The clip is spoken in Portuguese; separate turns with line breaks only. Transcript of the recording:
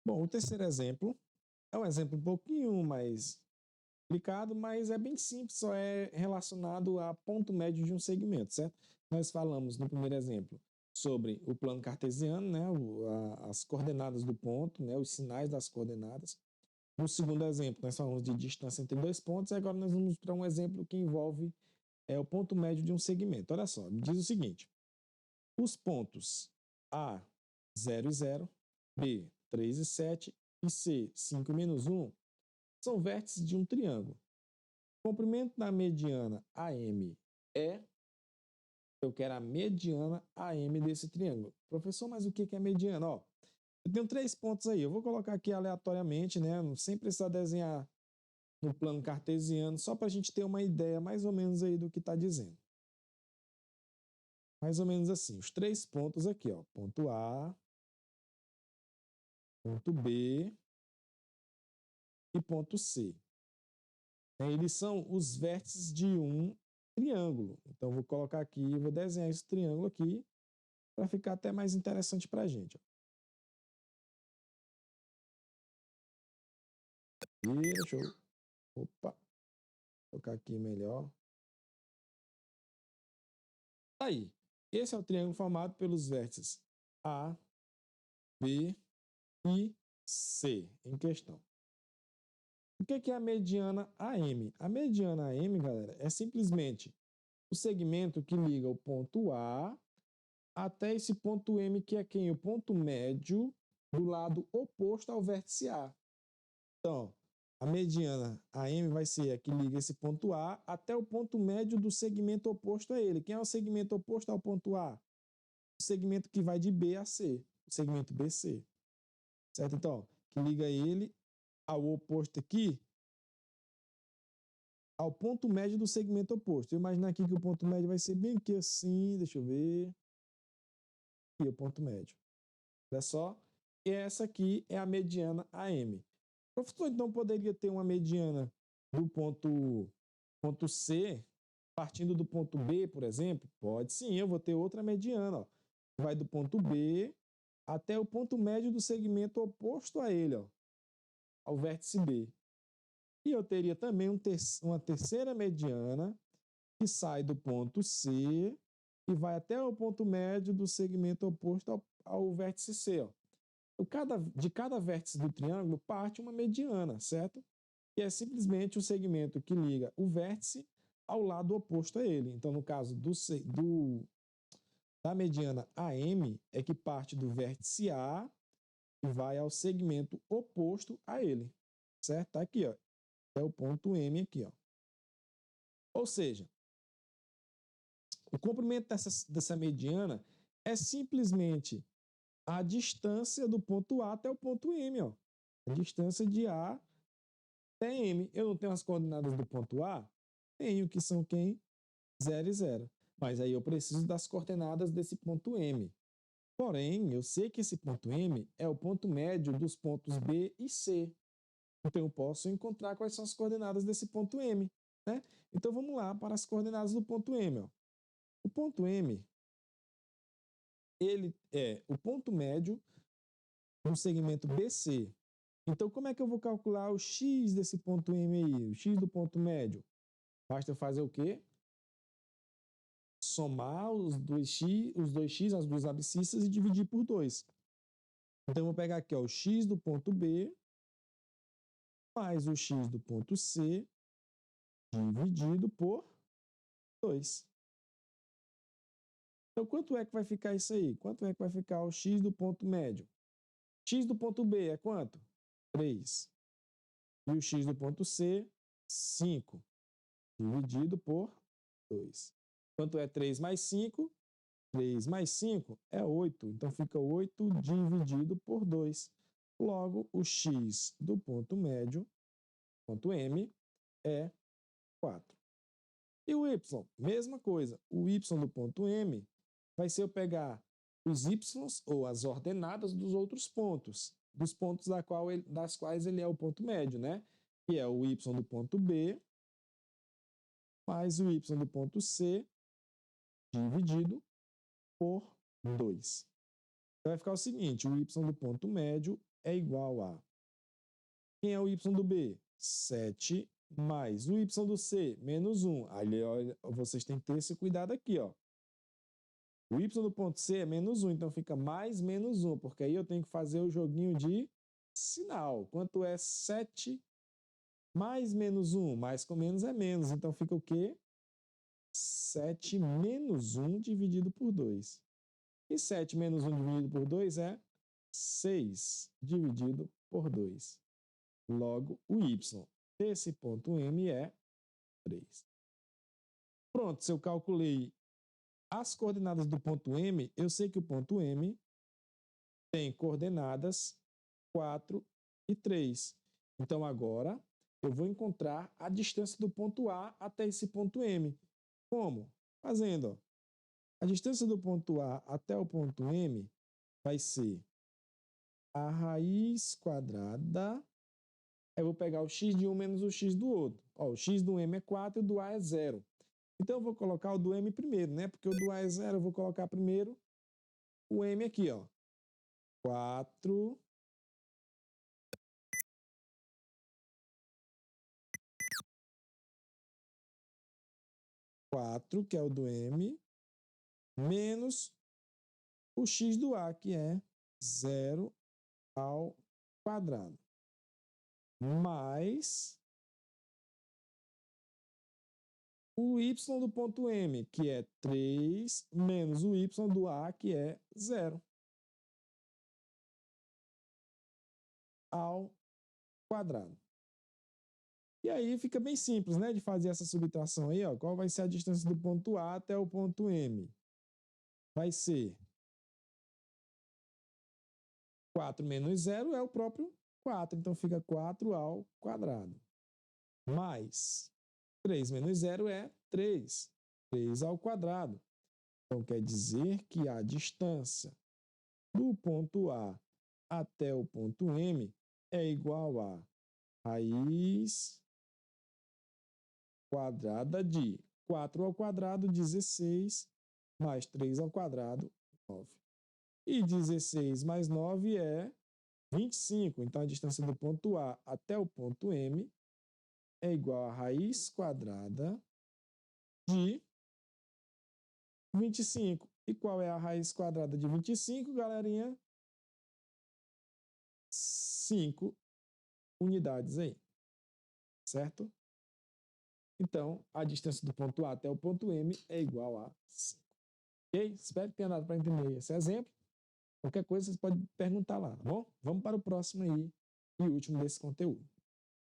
Bom, o terceiro exemplo é um exemplo um pouquinho mais complicado, mas é bem simples, só é relacionado a ponto médio de um segmento, certo? Nós falamos no primeiro exemplo sobre o plano cartesiano, né, as coordenadas do ponto, né, os sinais das coordenadas. No segundo exemplo, nós falamos de distância entre dois pontos, e agora nós vamos para um exemplo que envolve o ponto médio de um segmento. Olha só, diz o seguinte: os pontos A, 0 e 0, B, 3 e 7 e C, 5 menos 1 são vértices de um triângulo. O comprimento da mediana AM é... Eu quero a mediana AM desse triângulo. Professor, mas o que é mediana? Ó, eu tenho 3 pontos aí. Eu vou colocar aqui aleatoriamente, né? Sem precisar desenhar no plano cartesiano, só para a gente ter uma ideia mais ou menos aí do que está dizendo. Mais ou menos assim, os 3 pontos aqui, ó, ponto A, ponto B e ponto C. Eles são os vértices de um triângulo. Então, vou colocar aqui, vou desenhar esse triângulo aqui para ficar até mais interessante para a gente. E deixa eu... Opa! Colocar aqui melhor. Aí, esse é o triângulo formado pelos vértices A, B e C em questão. O que é a mediana AM? A mediana AM, galera, é simplesmente o segmento que liga o ponto A até esse ponto M, que é quem? O ponto médio do lado oposto ao vértice A. Então, a mediana AM vai ser a que liga esse ponto A até o ponto médio do segmento oposto a ele. Quem é o segmento oposto ao ponto A? O segmento que vai de B a C, o segmento BC. Certo? Então, que liga ele ao oposto aqui, ao ponto médio do segmento oposto. Eu imagino aqui que o ponto médio vai ser bem aqui assim, deixa eu ver. Aqui é o ponto médio. Olha só. E essa aqui é a mediana AM. O professor, então, poderia ter uma mediana do ponto C, partindo do ponto B, por exemplo? Pode sim, eu vou ter outra mediana. Ó. Vai do ponto B até o ponto médio do segmento oposto a ele, ó, ao vértice B. E eu teria também uma terceira mediana que sai do ponto C e vai até o ponto médio do segmento oposto ao vértice C. Ó. De cada vértice do triângulo parte uma mediana, certo? Que é simplesmente o segmento que liga o vértice ao lado oposto a ele. Então, no caso da mediana AM, é que parte do vértice A e vai ao segmento oposto a ele, certo? Tá aqui, ó. É o ponto M aqui, ó. Ou seja, o comprimento dessa mediana é simplesmente a distância do ponto A até o ponto M, ó. A distância de A até M. Eu não tenho as coordenadas do ponto A? Tenho, que são quem? 0 e 0. Mas aí eu preciso das coordenadas desse ponto M. Porém, eu sei que esse ponto M é o ponto médio dos pontos B e C. Então, eu posso encontrar quais são as coordenadas desse ponto M. Né? Então, vamos lá para as coordenadas do ponto M. Ó. O ponto M, ele é o ponto médio no segmento BC. Então, como é que eu vou calcular o x desse ponto M aí? O x do ponto médio? Basta eu fazer o quê? Somar os 2x, as duas abscissas e dividir por 2. Então, eu vou pegar aqui ó, o x do ponto B mais o x do ponto C dividido por 2. Então, quanto é que vai ficar isso aí? Quanto é que vai ficar o x do ponto médio? X do ponto B é quanto? 3. E o x do ponto C, 5. Dividido por 2. Quanto é 3 mais 5? 3 mais 5 é 8. Então, fica 8 dividido por 2. Logo, o x do ponto médio, ponto M, é 4. E o y? Mesma coisa. O y do ponto M vai ser eu pegar os y ou as ordenadas dos outros pontos, dos pontos das quais ele é o ponto médio, né? Que é o y do ponto B mais o y do ponto C dividido por 2. Então vai ficar o seguinte, o y do ponto médio é igual a... Quem é o y do B? 7 mais o y do C, menos 1. Aí, olha, vocês têm que ter esse cuidado aqui, ó. O y do ponto C é menos 1, então fica mais menos 1, porque aí eu tenho que fazer o joguinho de sinal. Quanto é 7 mais menos 1? Mais com menos é menos, então fica o quê? 7 menos 1 dividido por 2. E 7 menos 1 dividido por 2 é 6 dividido por 2. Logo, o y desse ponto M é 3. Pronto, se eu calculei as coordenadas do ponto M, eu sei que o ponto M tem coordenadas 4 e 3. Então, agora, eu vou encontrar a distância do ponto A até esse ponto M. Como? Fazendo, ó. A distância do ponto A até o ponto M vai ser a raiz quadrada. Eu vou pegar o x de um menos o x do outro. Ó, o x do M é 4 e o do A é 0. Então, eu vou colocar o do M primeiro, né? Porque o do A é 0, eu vou colocar primeiro o M aqui, ó. 4 que é o do M, menos o x do A, que é 0 ao quadrado, mais o y do ponto M, que é 3, menos o y do A, que é 0 ao quadrado. E aí fica bem simples, né, de fazer essa subtração aí, ó. Qual vai ser a distância do ponto A até o ponto M? Vai ser 4 menos 0 é o próprio 4, então fica 4 ao quadrado. Mais 3 menos 0 é 3. 3 ao quadrado. Então, quer dizer que a distância do ponto A até o ponto M é igual a raiz quadrada de 4 ao quadrado, 16, mais 3 ao quadrado, 9. E 16 mais 9 é 25. Então, a distância do ponto A até o ponto M é igual a raiz quadrada de 25. E qual é a raiz quadrada de 25, galerinha? 5 unidades aí, certo? Então, a distância do ponto A até o ponto M é igual a 5. Ok? Espero que tenha dado para entender esse exemplo. Qualquer coisa, vocês podem perguntar lá, tá bom? Vamos para o próximo aí e último desse conteúdo.